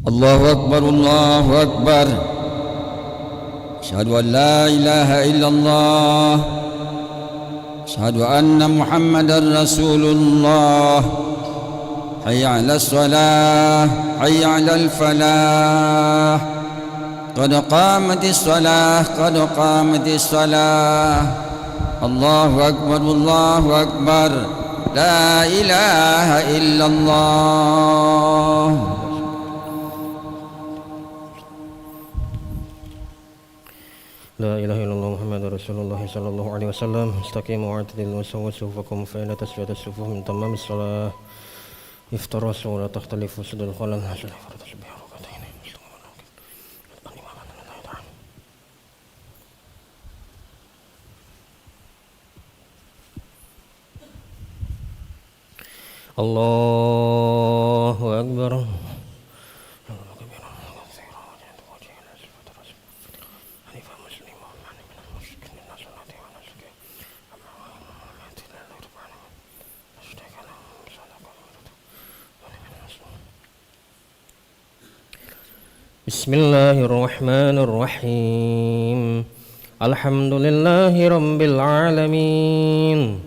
الله أكبر الله أكبر. أشهد أن لا إله إلا الله. أشهد أن محمدا رسول الله. حي على الصلاة حي على الفلاح. قد قامت الصلاة قد قامت الصلاة. الله أكبر الله أكبر. لا إله إلا الله. لا إله إلا الله محمد رسول الله صلى الله عليه وسلم. استقيموا واعتدلوا وسووا صفوفكم فإن تسوية الصفوف من تمام الصلاة. افترسوا ولا تختلفوا سد الخلل. الله أكبر. بسم الله الرحمن الرحيم. الحمد لله رب العالمين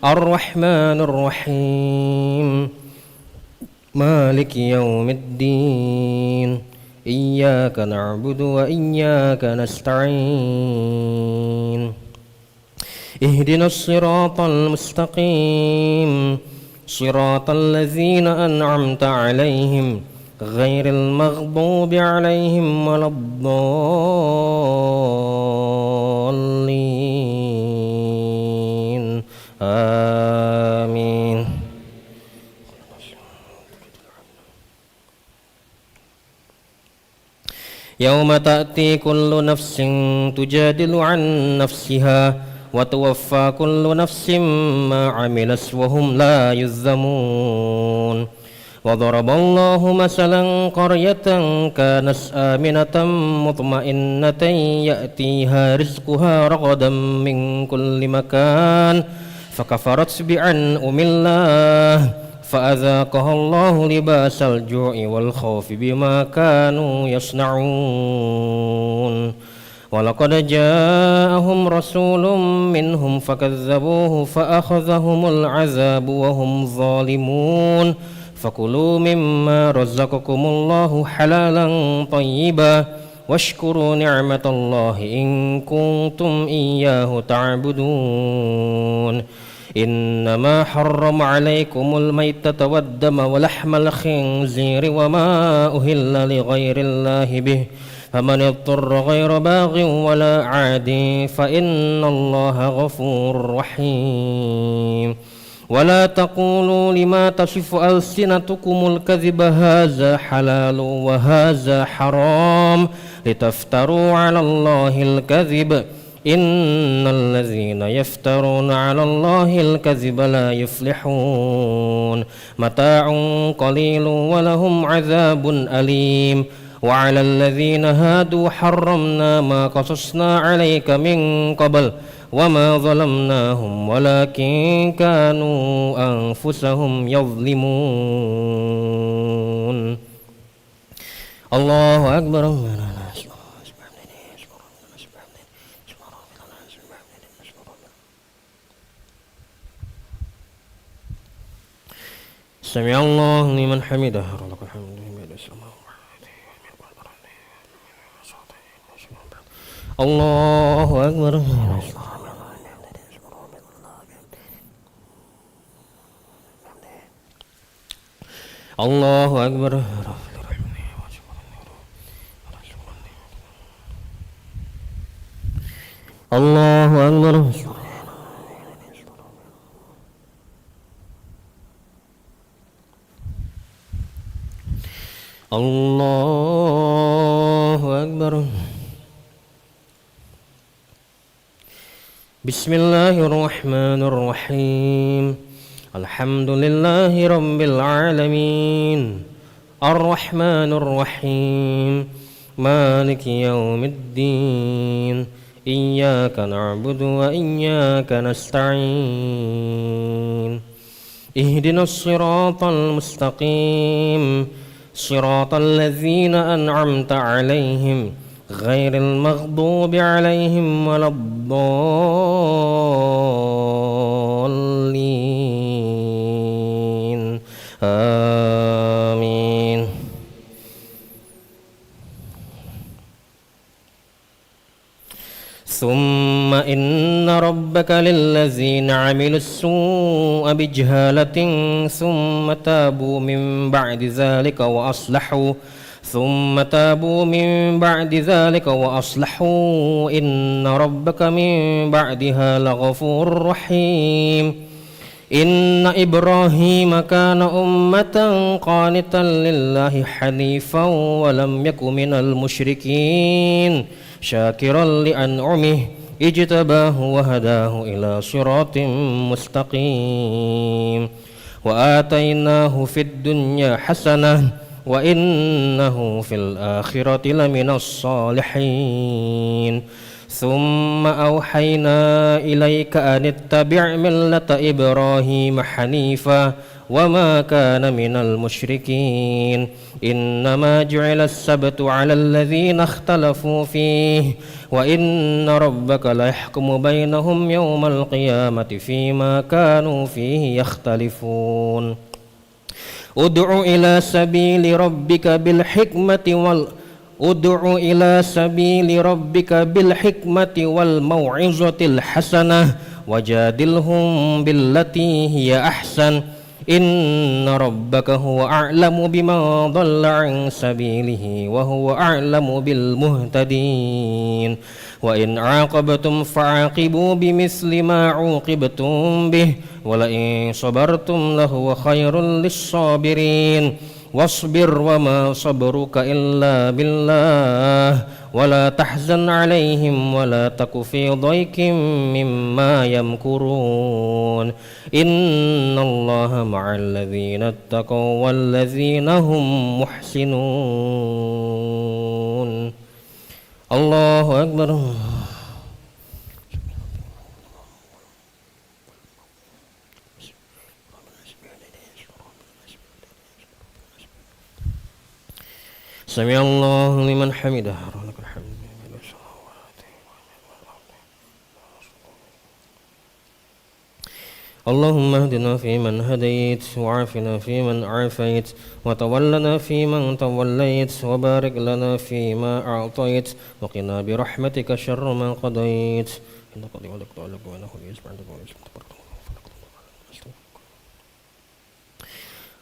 الرحمن الرحيم مالك يوم الدين إياك نعبد وإياك نستعين اهدنا الصراط المستقيم صراط الذين أنعمت عليهم غير المغضوب عليهم ولا الضالين آمين. يوم تأتي كل نفس تجادل عن نفسها وتوفى كل نفس ما عملت وهم لا يظلمون. وضرب الله مثلا قرية كانت آمنة مطمئنة يأتيها رزقها رغدا من كل مكان فكفرت بأنعم الله فأذاقها الله لباس الجوع والخوف بما كانوا يصنعون. ولقد جاءهم رسول منهم فكذبوه فأخذهم العذاب وهم ظالمون. فكلوا مما رزقكم الله حلالا طيبا واشكروا نعمة الله إن كنتم إياه تعبدون. إنما حرم عليكم الميتة والدم ولحم الخنزير وما أهل لغير الله به فمن اضطر غير باغ ولا عاد فإن الله غفور رحيم. ولا تقولوا لما تصف ألسنتكم الكذب هذا حلال وهذا حرام لتفتروا على الله الكذب إن الذين يفترون على الله الكذب لا يفلحون. متاع قليل ولهم عذاب أليم. وعلى الذين هادوا حرمنا ما قصصنا عليك من قبل وما ظلمناهم ولكن كانوا أنفسهم يظلمون. الله أكبر. سمع الله لمن حمده. الله أكبر. الله أكبر. الله أكبر. الله أكبر. بسم الله الرحمن الرحيم. الحمد لله رب العالمين الرحمن الرحيم مالك يوم الدين إياك نعبد وإياك نستعين اهدنا الصراط المستقيم صراط الذين أنعمت عليهم غير المغضوب عليهم ولا الضالين آمين. ثم إن ربك للذين عملوا السوء بجهالة ثم تابوا من بعد ذلك وأصلحوا إن ربك من بعدها لغفور رحيم. إن إبراهيم كان أمة قانتا لله حنيفا ولم يك من المشركين شاكرا لأنعمه اجتباه وهداه إلى صراط مستقيم. وآتيناه في الدنيا حسنة وإنه في الآخرة لمن الصالحين. ثم أوحينا إليك أن اتبع ملة إبراهيم حنيفا وما كان من المشركين. إنما جعل السبت على الذين اختلفوا فيه وإن ربك ليحكم بينهم يوم القيامة فيما كانوا فيه يختلفون. ادع إلى سبيل ربك بالحكمة والموعظة الحسنة وجادلهم بالتي هي أحسن إن ربك هو أعلم بمن ضل عن سبيله وهو أعلم بالمهتدين. وإن عاقبتم فعاقبوا بمثل ما عوقبتم به ولئن صبرتم لهو خير للصابرين. واصبر وما صبرك إلا بالله ولا تحزن عليهم ولا تك في ضيق مما يمكرون. إن الله مع الذين اتقوا والذين هم محسنون. الله أكبر. سمع الله لمن حمده. اللهم اهدنا فيمن هديت وعافنا فيمن عافيت وتولنا فيمن توليت وبارك لنا فيما أعطيت وقنا برحمتك شر ما قضيت.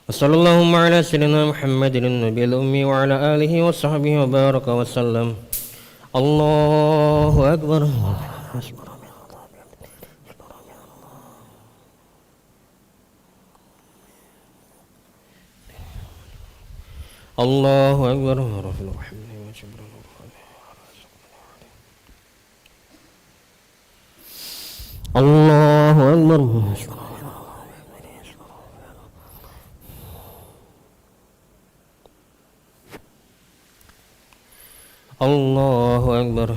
وصلى اللهم على سيدنا محمد النبي الأمي وعلى آله وصحبه وبارك وسلم. الله أكبر. الله أكبر. الله أكبر. الله أكبر.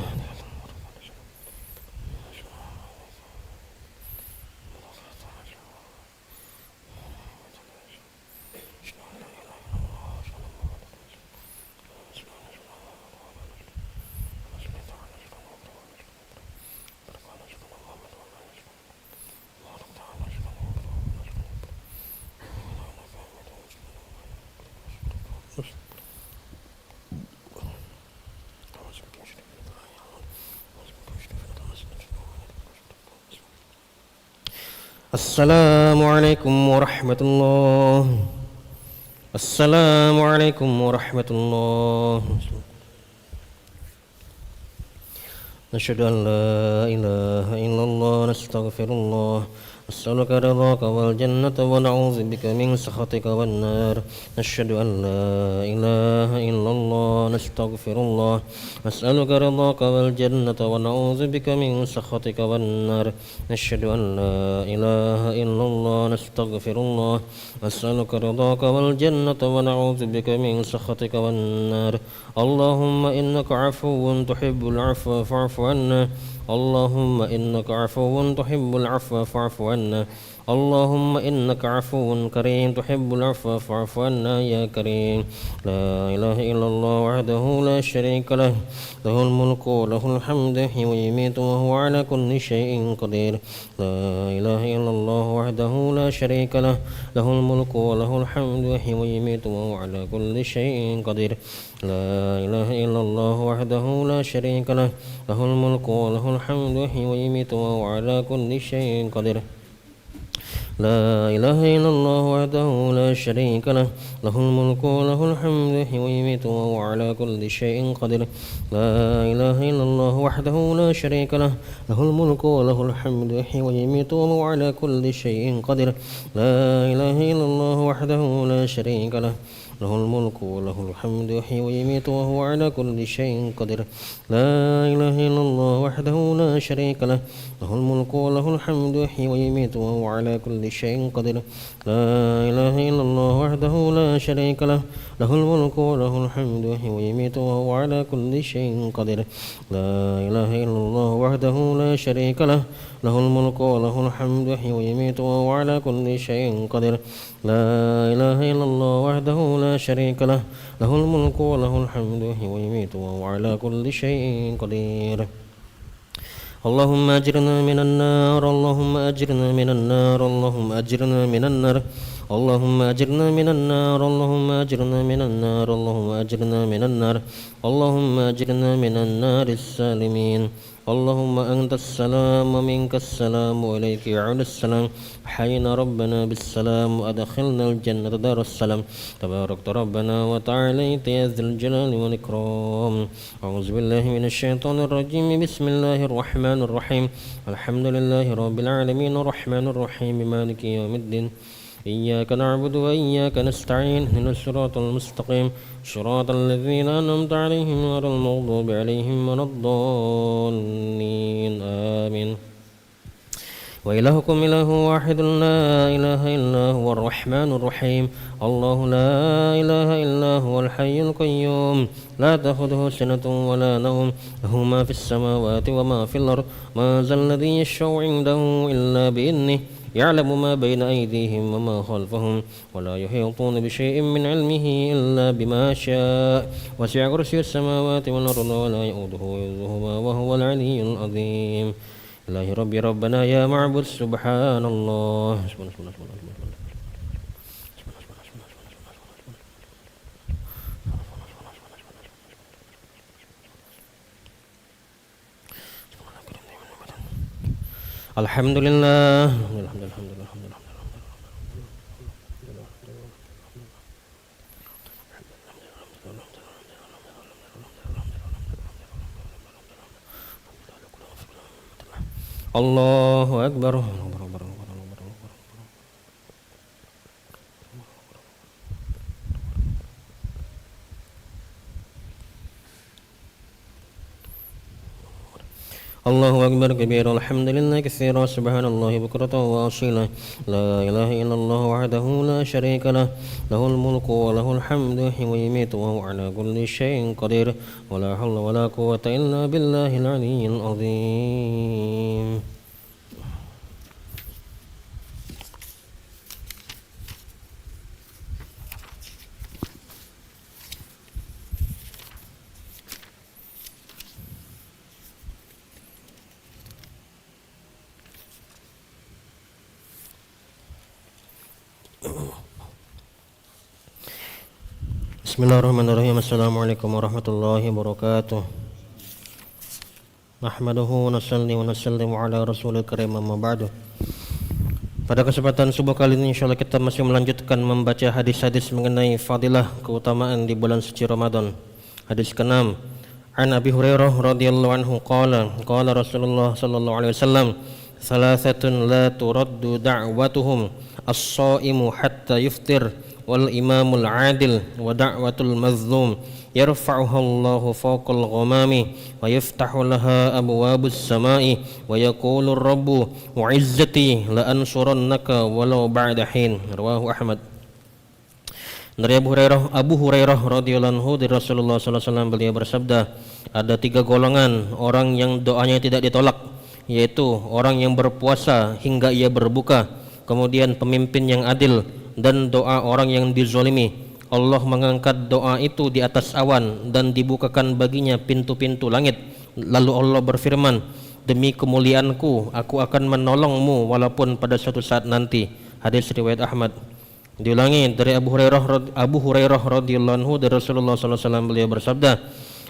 السلام عليكم ورحمة الله. السلام عليكم ورحمة الله. نشهد أن لا إله إلا الله نستغفر الله نسألك رضاك والجنة ونعوذ بك من سخطك والنار. نشهد أن لا إله إلا الله نستغفر الله نسألك رضاك والجنة ونعوذ بك من سخطك والنار. نشهد أن لا إله إلا الله نستغفر الله نسألك رضاك والجنة ونعوذ بك من سخطك والنار. اللهم إنك عفو تحب العفو فاعف عنا. اللهم إنك عفو تحب العفو فاعف عنا اللهم إنك عفو كريم تحب العفو فاعف عنا يا كريم. لا إله إلا الله وحده لا شريك له له الملك وله الحمد يحيي ويميت وهو على كل شيء قدير. لا إله إلا الله وحده لا شريك له له الملك وله الحمد يحيي ويميت وهو على كل شيء قدير. لا إله إلا الله وحده لا شريك له له الملك وله الحمد يحيي ويميت وهو على كل شيء قدير. لا إله إلا الله وحده لا شريك له له الملك وله الحمد يحيي ويميت وهو على كل شيء قدير. لا إله إلا الله وحده لا شريك له له الملك وله الحمد يحيي ويميت وهو على كل شيء قدير. لا إله إلا الله وحده لا شريك له له الملك وله الحمد يحيي ويميت وهو على كل شيء قدير. لا إله إلا الله وحده لا شريك له له الملك وله الحمد يحيي ويميت وهو على كل شيء قدير. لا إله إلا الله وحده لا شريك له له الملك وله الحمد يحيي ويميت وهو على كل شيء قدير. لا إله إلا الله وحده لا شريك له له الملك وله الحمد يحيي ويميت وهو على كل شيء قدير. لا إله إلا الله وحده لا شريك له له الملك وله الحمد يحيي ويميت وهو على كل شيء قدير. اللهم أجرنا من النار اللهم أجرنا من النار اللهم أجرنا من النار اللهم أجرنا من النار اللهم أجرنا من النار اللهم أجرنا من النار اللهم أجرنا من النار السالمين. اللهم أنت السلام ومنك السلام وإليك يعود السلام. حينا ربنا بالسلام وأدخلنا الجنة دار السلام. تباركت ربنا وتعاليت يا ذا الجلال والإكرام. أعوذ بالله من الشيطان الرجيم. بسم الله الرحمن الرحيم. الحمد لله رب العالمين الرحمن الرحيم مالك يوم الدين. إياك نعبد وإياك نستعين اهدنا الصراط المستقيم صراط الذين أنعمت عليهم غير المغضوب عليهم ولا الضالين آمين. وإلهكم إله واحد لا إله إلا هو الرحمن الرحيم. الله لا إله إلا هو الحي القيوم لا تأخذه سنة ولا نوم له ما في السماوات وما في الأرض. ما ذا الذي يشفع عنده إلا بإذنه يعلم ما بين أيديهم وما خلفهم ولا يحيطون بشيء من علمه إلا بما شاء. وسع كرسي السماوات والأرض ولا يؤوده حفظهما وهو العلي العظيم. إلهي ربي ربنا يا معبود سبحان الله. الحمد لله الله أكبر. الله أكبر كبيرا الحمد لله كثيرا سبحان الله بكرة وأصيلا. لا إله إلا الله وحده لا شريك له له الملك وله الحمد يحيي ويميت وهو على كل شيء قدير. ولا حول ولا قوة إلا بالله العلي العظيم. Bismillahirrahmanirrahim. Assalamualaikum warahmatullahi wabarakatuh. Nahmaduhu wa nusalli wa nusallimu ala rasulil karim amma ba'du. Pada kesempatan subuh kali ini insyaallah kita masih melanjutkan membaca hadis-hadis mengenai fadilah keutamaan di bulan suci Ramadan. Hadis ke-6. An Abi Hurairah radhiyallahu anhu qala Rasulullah sallallahu alaihi wasallam thalathatun la turaddu da'watuhum as-shaimu hatta yuftir wal imamul adil wa da'watul mazlum yarfa'uha Allahu fawqal ghamami wa yaftahu laha abwabus samai wa yaqulu rabbu wa izzati la ansurannaka walau ba'da hin. Rawahu Ahmad. Dari Abu Hurairah radhiyallahu anhu dari Rasulullah sallallahu alaihi wasallam, beliau bersabda, ada 3 golongan orang yang doanya tidak ditolak, yaitu orang yang berpuasa hingga ia berbuka, kemudian pemimpin yang adil, dan doa orang yang dizalimi. Allah mengangkat doa itu di atas awan dan dibukakan baginya pintu-pintu langit. Lalu Allah berfirman, demi kemuliaanku aku akan menolongmu walaupun pada suatu saat nanti. Hadis riwayat Ahmad. Diulangi dari Abu Hurairah radhiyallahu anhu dari Rasulullah sallallahu alaihi wasallam, beliau bersabda,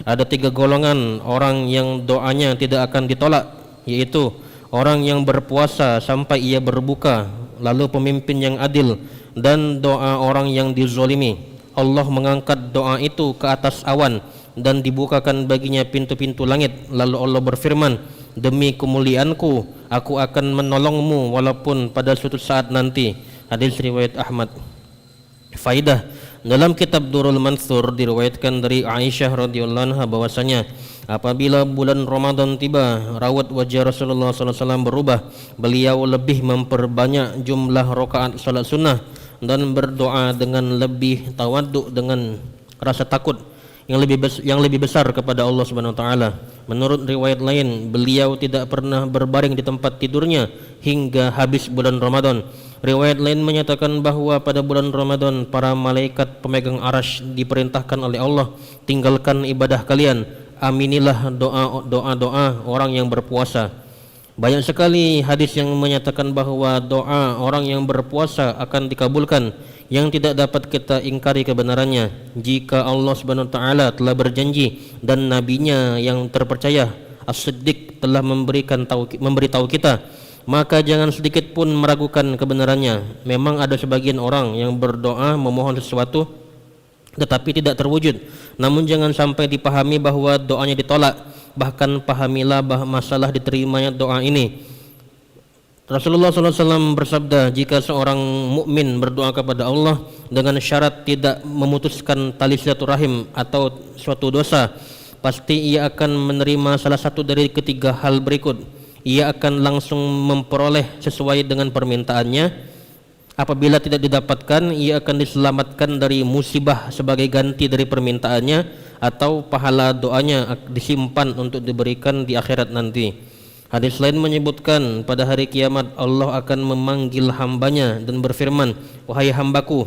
ada 3 golongan orang yang doanya tidak akan ditolak, yaitu orang yang berpuasa sampai ia berbuka, lalu pemimpin yang adil, dan doa orang yang dizalimi. Allah mengangkat doa itu ke atas awan dan dibukakan baginya pintu-pintu langit. Lalu Allah berfirman, demi kemuliaanku aku akan menolongmu walaupun pada suatu saat nanti. Hadis riwayat Ahmad. Faidah, dalam kitab Durrul Mansur diriwayatkan dari Aisyah radhiyallahu anha bahwasanya apabila bulan Ramadan tiba, rawat wajah Rasulullah sallallahu alaihi wasallam berubah. Beliau lebih memperbanyak jumlah rakaat salat sunnah dan berdoa dengan lebih tawaddu dengan rasa takut yang lebih besar kepada Allah Subhanahu wa taala. Menurut riwayat lain, beliau tidak pernah berbaring di tempat tidurnya hingga habis bulan Ramadan. Riwayat lain menyatakan bahwa pada bulan Ramadan para malaikat pemegang arasy diperintahkan oleh Allah, tinggalkan ibadah kalian, aminilah doa-doa orang yang berpuasa. Banyak sekali hadis yang menyatakan bahwa doa orang yang berpuasa akan dikabulkan, yang tidak dapat kita ingkari kebenarannya. Jika Allah Subhanahu wa taala telah berjanji dan nabinya yang terpercaya As-Siddiq telah memberitahu kita, maka jangan sedikit pun meragukan kebenarannya. Memang ada sebagian orang yang berdoa memohon sesuatu tetapi tidak terwujud, namun jangan sampai dipahami bahwa doanya ditolak. Bahkan pahamilah bahwa masalah diterimanya doa ini. Rasulullah SAW bersabda, jika seorang mukmin berdoa kepada Allah dengan syarat tidak memutuskan tali silaturahim atau suatu dosa, pasti ia akan menerima salah satu dari ketiga hal berikut. Ia akan langsung memperoleh sesuai dengan permintaannya. Apabila tidak didapatkan, ia akan diselamatkan dari musibah sebagai ganti dari permintaannya, atau pahala doanya disimpan untuk diberikan di akhirat nanti. Hadis lain menyebutkan pada hari kiamat Allah akan memanggil hambanya dan berfirman, wahai hambaku,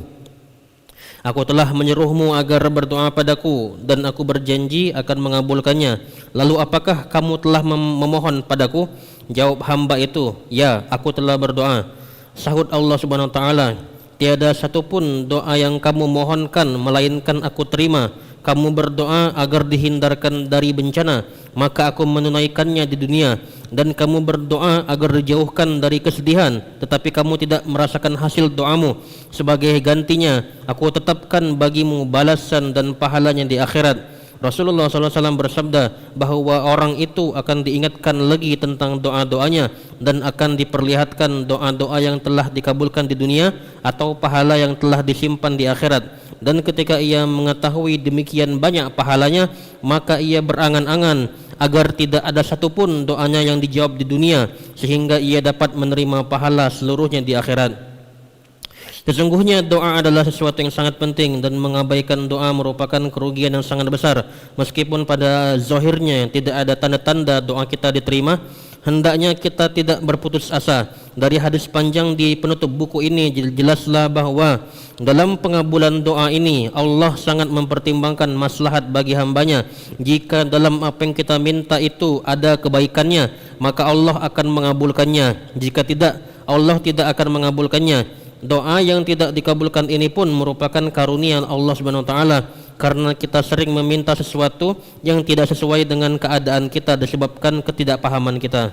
aku telah menyuruhmu agar berdoa padaku dan aku berjanji akan mengabulkannya. Lalu apakah kamu telah memohon padaku? Jawab hamba itu, ya, aku telah berdoa. Sahut Allah Subhanahu wa taala, tiada satupun doa yang kamu mohonkan melainkan aku terima. Kamu berdoa agar dihindarkan dari bencana, maka aku menunaikannya di dunia, dan kamu berdoa agar dijauhkan dari kesedihan, tetapi kamu tidak merasakan hasil doamu. Sebagai gantinya, aku tetapkan bagimu balasan dan pahalanya di akhirat. Rasulullah SAW bersabda bahwa orang itu akan diingatkan lagi tentang doa-doanya dan akan diperlihatkan doa-doa yang telah dikabulkan di dunia atau pahala yang telah disimpan di akhirat. Dan ketika ia mengetahui demikian banyak pahalanya, maka ia berangan-angan agar tidak ada satupun doanya yang dijawab di dunia, sehingga ia dapat menerima pahala seluruhnya di akhirat. Sesungguhnya doa adalah sesuatu yang sangat penting, dan mengabaikan doa merupakan kerugian yang sangat besar. Meskipun pada zahirnya tidak ada tanda-tanda doa kita diterima, hendaknya kita tidak berputus asa. Dari hadis panjang di penutup buku ini jelaslah bahwa dalam pengabulan doa ini Allah sangat mempertimbangkan maslahat bagi hambanya. Jika dalam apa yang kita minta itu ada kebaikannya, maka Allah akan mengabulkannya. Jika tidak, Allah tidak akan mengabulkannya. Doa yang tidak dikabulkan ini pun merupakan karunia Allah Subhanahu wa taala, karena kita sering meminta sesuatu yang tidak sesuai dengan keadaan kita disebabkan ketidakpahaman kita.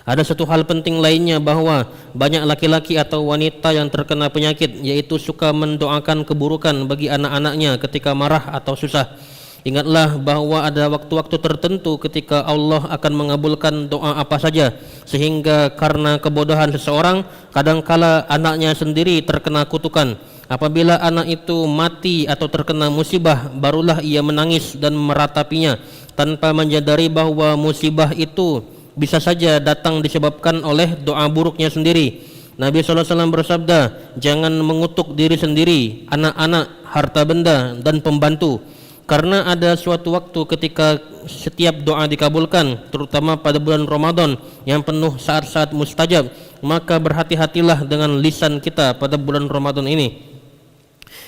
Ada satu hal penting lainnya, bahwa banyak laki-laki atau wanita yang terkena penyakit, yaitu suka mendoakan keburukan bagi anak-anaknya ketika marah atau susah. Ingatlah bahwa ada waktu-waktu tertentu ketika Allah akan mengabulkan doa apa saja, sehingga karena kebodohan seseorang kadangkala anaknya sendiri terkena kutukan. Apabila anak itu mati atau terkena musibah, barulah ia menangis dan meratapinya tanpa menyadari bahwa musibah itu bisa saja datang disebabkan oleh doa buruknya sendiri. Nabi SAW bersabda, jangan mengutuk diri sendiri, anak-anak, harta benda, dan pembantu. Karena ada suatu waktu ketika setiap doa dikabulkan, terutama pada bulan Ramadan yang penuh saat-saat mustajab. Maka berhati-hatilah dengan lisan kita pada bulan Ramadan ini.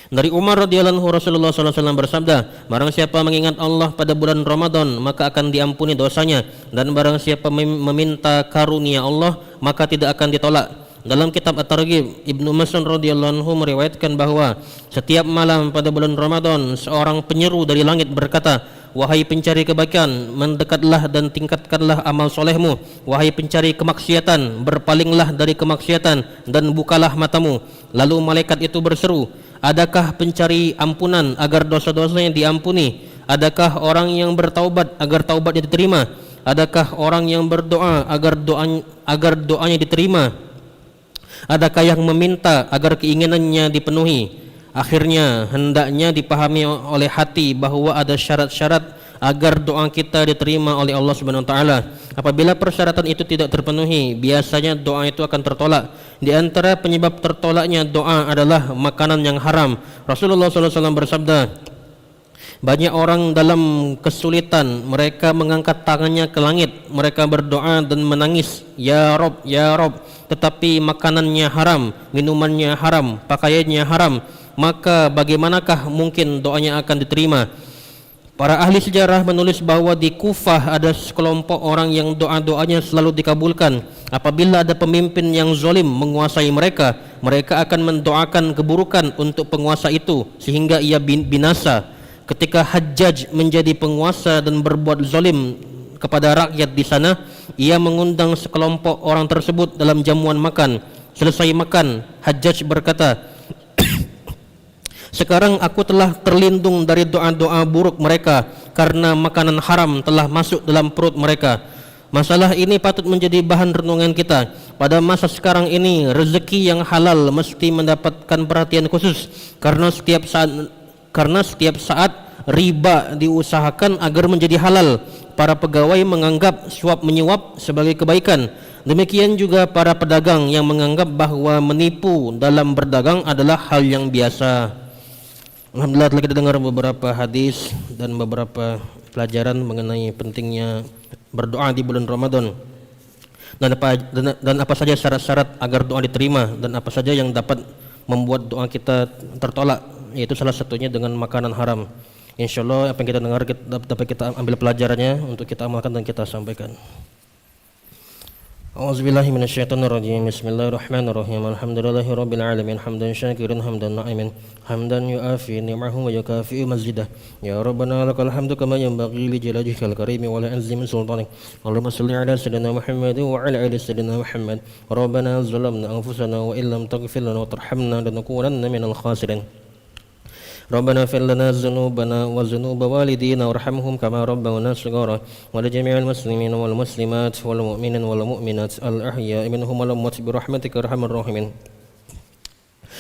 Dari Umar radhiyallahu anhu, Rasulullah SAW bersabda, barang siapa mengingat Allah pada bulan Ramadan, maka akan diampuni dosanya, dan barang siapa meminta karunia Allah, maka tidak akan ditolak. Dalam kitab At-Targhib, Ibnu Mas'ud radhiyallahu anhu meriwayatkan bahwa setiap malam pada bulan Ramadan, seorang penyeru dari langit berkata, wahai pencari kebaikan, mendekatlah dan tingkatkanlah amal solehmu. Wahai pencari kemaksiatan, berpalinglah dari kemaksiatan dan bukalah matamu. Lalu malaikat itu berseru, adakah pencari ampunan agar dosa-dosanya diampuni? Adakah orang yang bertaubat agar taubatnya diterima? Adakah orang yang berdoa agar doanya diterima? Adakah yang meminta agar keinginannya dipenuhi? Akhirnya hendaknya dipahami oleh hati bahwa ada syarat-syarat agar doa kita diterima oleh Allah Subhanahu wa taala. Apabila persyaratan itu tidak terpenuhi, biasanya doa itu akan tertolak. Di antara penyebab tertolaknya doa adalah makanan yang haram. Rasulullah SAW bersabda, banyak orang dalam kesulitan, mereka mengangkat tangannya ke langit, mereka berdoa dan menangis, ya Rob, ya Rob, tetapi makanannya haram, minumannya haram, pakaiannya haram, maka bagaimanakah mungkin doanya akan diterima? Para ahli sejarah menulis bahwa di Kufah ada sekelompok orang yang doa-doanya selalu dikabulkan. Apabila ada pemimpin yang zalim menguasai mereka, mereka akan mendoakan keburukan untuk penguasa itu sehingga ia binasa. Ketika Hajjaj menjadi penguasa dan berbuat zalim kepada rakyat di sana, ia mengundang sekelompok orang tersebut dalam jamuan makan. Selesai makan, Hajjaj berkata, sekarang aku telah terlindung dari doa-doa buruk mereka karena makanan haram telah masuk dalam perut mereka. Masalah ini patut menjadi bahan renungan kita. Pada masa sekarang ini, rezeki yang halal mesti mendapatkan perhatian khusus karena setiap saat riba diusahakan agar menjadi halal. Para pegawai menganggap suap menyuap sebagai kebaikan. Demikian juga para pedagang yang menganggap bahwa menipu dalam berdagang adalah hal yang biasa. Alhamdulillah telah kita dengar beberapa hadis dan beberapa pelajaran mengenai pentingnya berdoa di bulan Ramadan dan apa saja syarat-syarat agar doa diterima dan apa saja yang dapat membuat doa kita tertolak, yaitu salah satunya dengan makanan haram. Insyaallah apa yang kita dengar dapat kita ambil pelajarannya untuk kita amalkan dan kita sampaikan. A'udzubillahi minasyaitonirrajim. Bismillahirrahmanirrahim. Alhamdulillahi rabbil alamin. Hamdan syakiran hamdan na'imin. Hamdan yu'afi ni'mahu wa yukafi'u mazjidah. Ya Rabbana lakal hamdu kama yanbaghi li jalalihil karim wa la azimi sultanik. Allahumma shalli ala sayyidina Muhammad wa ala ali sayyidina Muhammad. Rabbana zalamna anfusana wa illam taghfir lana wa tarhamna lanakunanna minal khasirin. ربنا اغفر لنا ذنوبنا وذنوب والدينا وارحمهم كما ربونا صغارا ولجميع المسلمين والمسلمات والمؤمنين والمؤمنات الأحياء منهم والأموات برحمتك أرحم الراحمين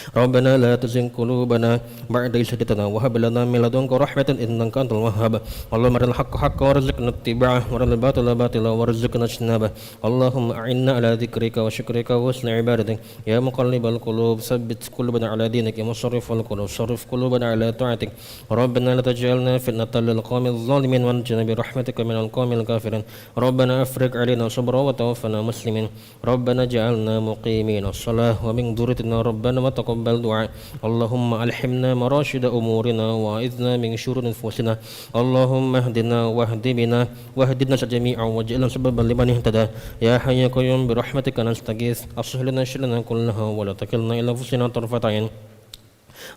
ربنا لا تزغ قلوبنا بعد إذ هديتنا وهب لنا من لدنك رحمة إنك أنت الوهاب اللهم أرنا الحق حقا وارزقنا اتباعه وأرنا الباطل باطلا وارزقنا اجتنابه اللهم أعنا على ذكرك وشكرك وحسن عبادتك يا مقلب القلوب ثبت قلوبنا على دينك يا مصرف القلوب صرف قلوبنا على طاعتك ربنا لا تجعلنا فتنة للقوم الظالمين وانجنا برحمتك من القوم الكافرين ربنا أفرج علينا صبرا وتوفنا مسلمين ربنا اجعلنا مقيمين الصلاة ومن ذريتنا ربنا وتقبل دعاء اللهم ألحمنا مراشد أمورنا وأعذنا من شرور أنفسنا اللهم اهدنا واهد بنا واهدنا جميعا واجعلنا سببا لمن اهتدى يا حي يا قيوم برحمتك نستغيث أصلح لنا شرنا كلها ولا تكلنا إلى أنفسنا طرفة عين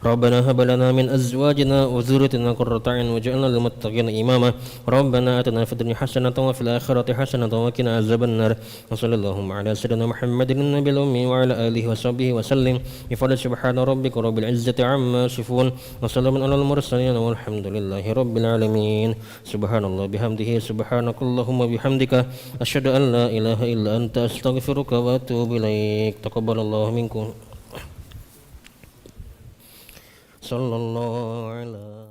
ربنا هب لنا من أزواجنا وذريتنا قرة أعين واجعلنا للمتقين إماما ربنا آتنا في الدنيا حسنة وفي الآخرة حسنة وقنا عذاب النار وصلى اللهم على سيدنا محمد النبي الأمي وعلى آله وصحبه وسلم بفضل سبحان ربك رب العزة عما يصفون وسلام على المرسلين والحمد لله رب العالمين سبحان الله بحمده سبحانك اللهم وبحمدك أشهد أن لا إله إلا أنت أستغفرك وأتوب إليك تقبل الله منكم صلى الله عليه